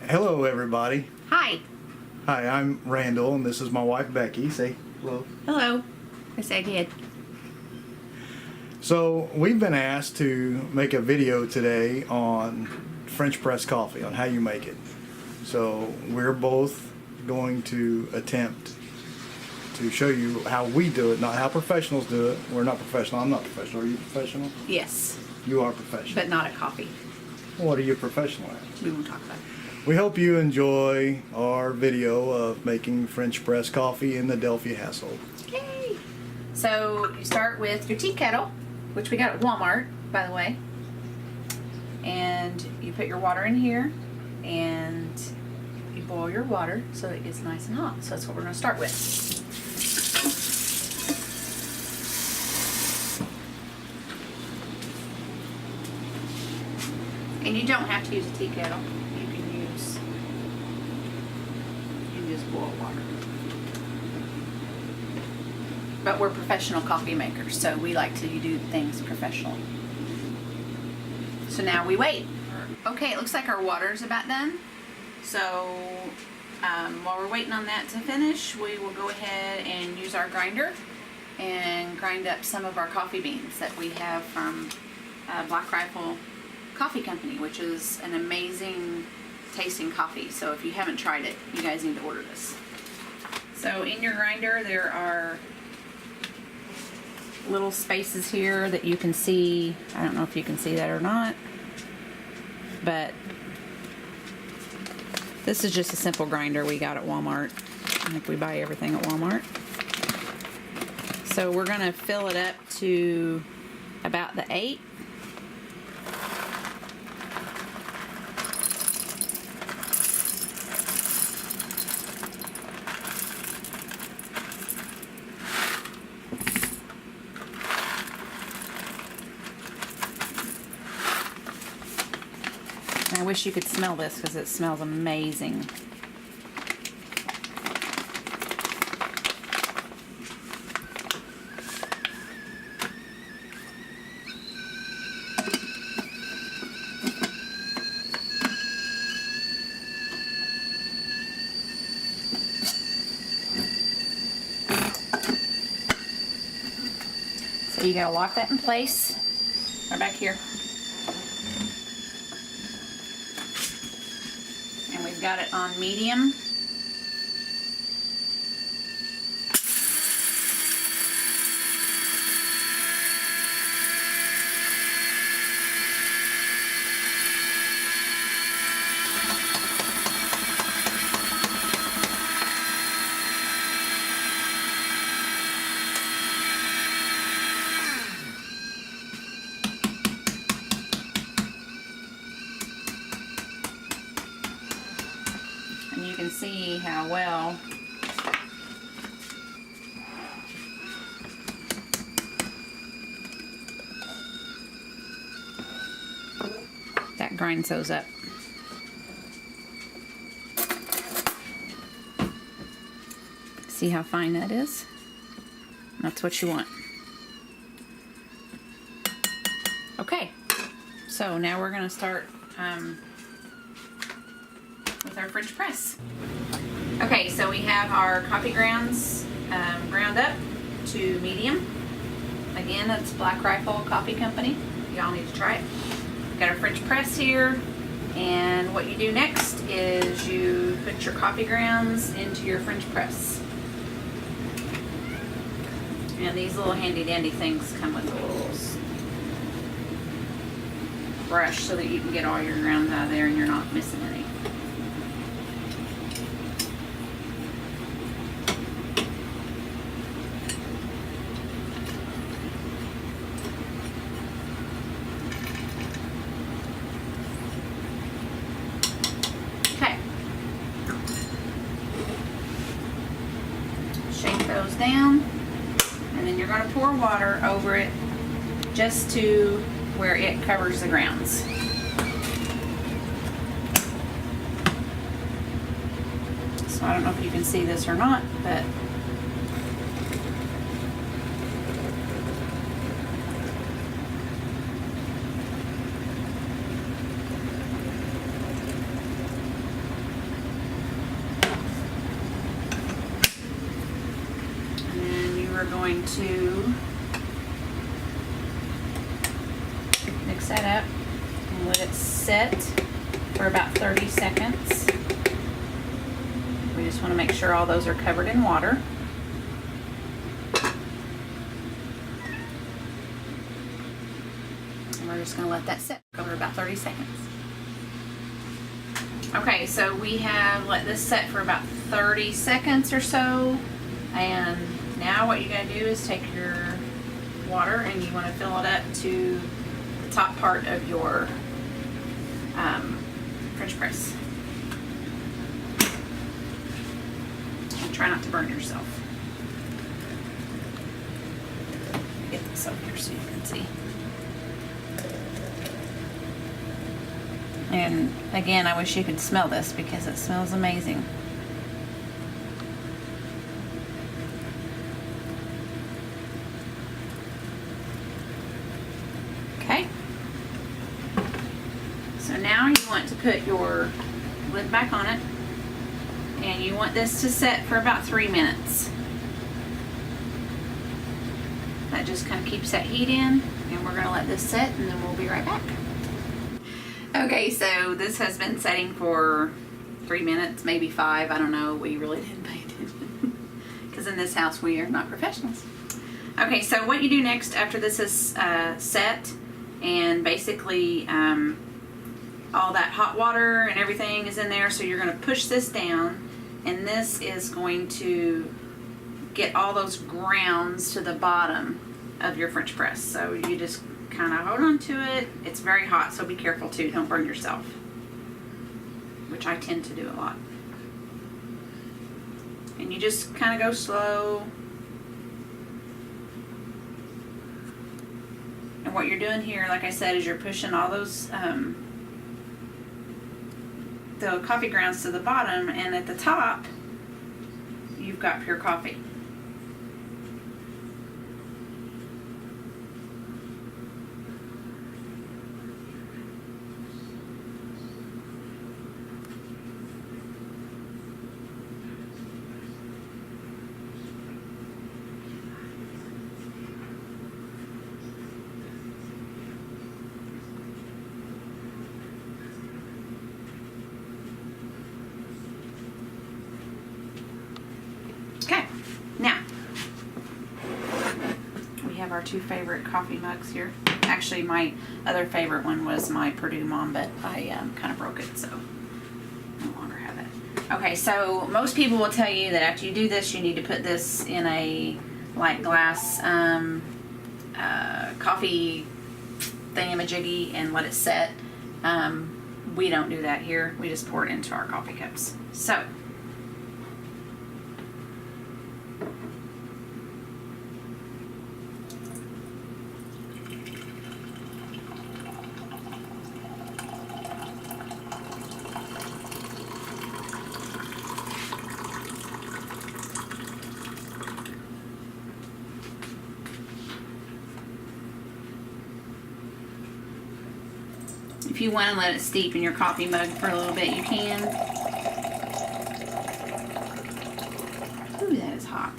Hello, everybody. Hi. Hi, I'm Randall, and this is my wife, Becky. Say hello. Hello. Yes, I did. So, we've been asked to make a video today on French press coffee, on how you make it. So, we're both going to attempt to show you how we do it, not how professionals do it. We're not professional. I'm not professional. Are you professional? Yes, You are professional. but not at coffee. What are you professional at? We won't talk about it. We hope you enjoy our video of making French press coffee in the Delphia household. Yay! So you start with your tea kettle, which we got at Walmart, by the way. And you put your water in here, and you boil your water so it gets nice and hot. So that's what we're going to start with. And you don't have to use a tea kettle. You can just boil water. But we're professional coffee makers, so we like to do things professionally. So now we wait. Okay, it looks like our water is about done. So while we're waiting on that to finish, we will go ahead and use our grinder and grind up some of our coffee beans that we have from Black Rifle Coffee Company, which is an amazing tasting coffee. So if you haven't tried it, you guys need to order this. So in your grinder, there are little spaces here that you can see. I don't know if you can see that or not, but this is just a simple grinder we got at Walmart. I think we buy everything at Walmart. So we're gonna fill it up to about the 8. I wish you could smell this because it smells amazing. So you gotta lock that in place right back here. And we've got it on medium. And you can see how well that grinds those up. See how fine that is? That's what you want. Okay, so now we're going to start with our French press. Okay, so we have our coffee grounds ground up to medium. Again, that's Black Rifle Coffee Company. Y'all need to try it. Got our French press here, and what you do next is you put your coffee grounds into your French press. And these little handy dandy things come with a little brush so that you can get all your grounds out of there and you're not missing any. Okay. Shake those down, and then you're going to pour water over it just to where it covers the grounds. So I don't know if you can see this or not, but going to mix that up and let it set for about 30 seconds. We just want to make sure all those are covered in water. And we're just going to let that sit for about 30 seconds. Okay, so we have let this set for about 30 seconds or so. And now what you gotta do is take your water and you want to fill it up to the top part of your French press. And try not to burn yourself. Get this up here so you can see. And again, I wish you could smell this because it smells amazing. Okay. So now you want to put your lid back on it, and you want this to set for about 3 minutes. That just kind of keeps that heat in, and we're going to let this set, and then we'll be right back. Okay, so this has been setting for 3 minutes, maybe 5. I don't know. We really didn't pay attention because in this house we are not professionals. Okay, so what you do next after this is set, and basically all that hot water and everything is in there, so you're going to push this down, and this is going to get all those grounds to the bottom of your French press. So you just kind of hold on to it. It's very hot, so be careful too. Don't burn yourself, which I tend to do a lot. And you just kind of go slow. And what you're doing here, like I said, is you're pushing all those the coffee grounds to the bottom, and at the top you've got pure coffee. Okay, now we have our 2 favorite coffee mugs here. Actually, my other favorite one was my Purdue Mom, but I kind of broke it, so no longer have it. Okay, so most people will tell you that after you do this, you need to put this in a light glass coffee thingamajiggy and let it set. We don't do that here. We just pour it into our coffee cups. So if you want to let it steep in your coffee mug for a little bit, you can. Ooh, that is hot.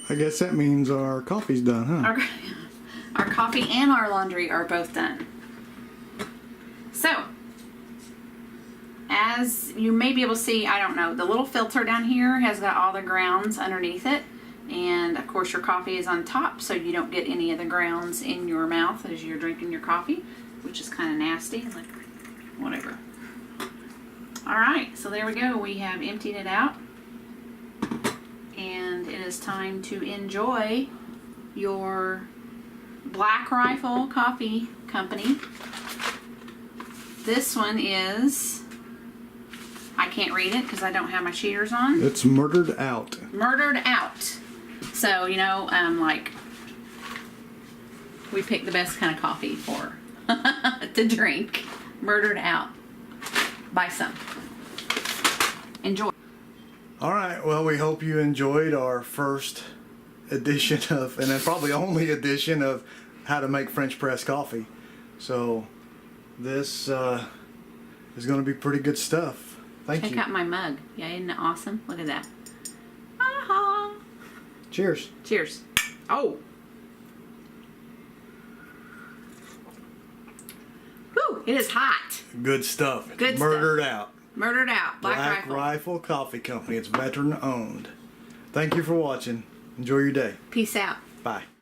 I guess that means our coffee's done, huh? Our coffee and our laundry are both done. So, as you may be able to see, I don't know, the little filter down here has got all the grounds underneath it. And of course your coffee is on top, so you don't get any of the grounds in your mouth as you're drinking your coffee, which is kind of nasty, like whatever. Alright, so there we go. We have emptied it out. And it is time to enjoy your Black Rifle Coffee Company. This one is, I can't read it because I don't have my cheaters on. It's Murdered Out. Murdered Out. So, you know, like, we pick the best kind of coffee for to drink. Murdered Out. Buy some. Enjoy. All right. Well, we hope you enjoyed our first edition of, and then probably only edition of, how to make French press coffee. So this is going to be pretty good stuff. Thank you. Check out my mug. Yeah, isn't it awesome? Look at that. Aha! Cheers. Cheers. Oh. Whew, it is hot. Good stuff. Good Murdered stuff. out. Murdered out. Black Rifle Coffee Company. It's veteran owned. Thank you for watching. Enjoy your day. Peace out. Bye.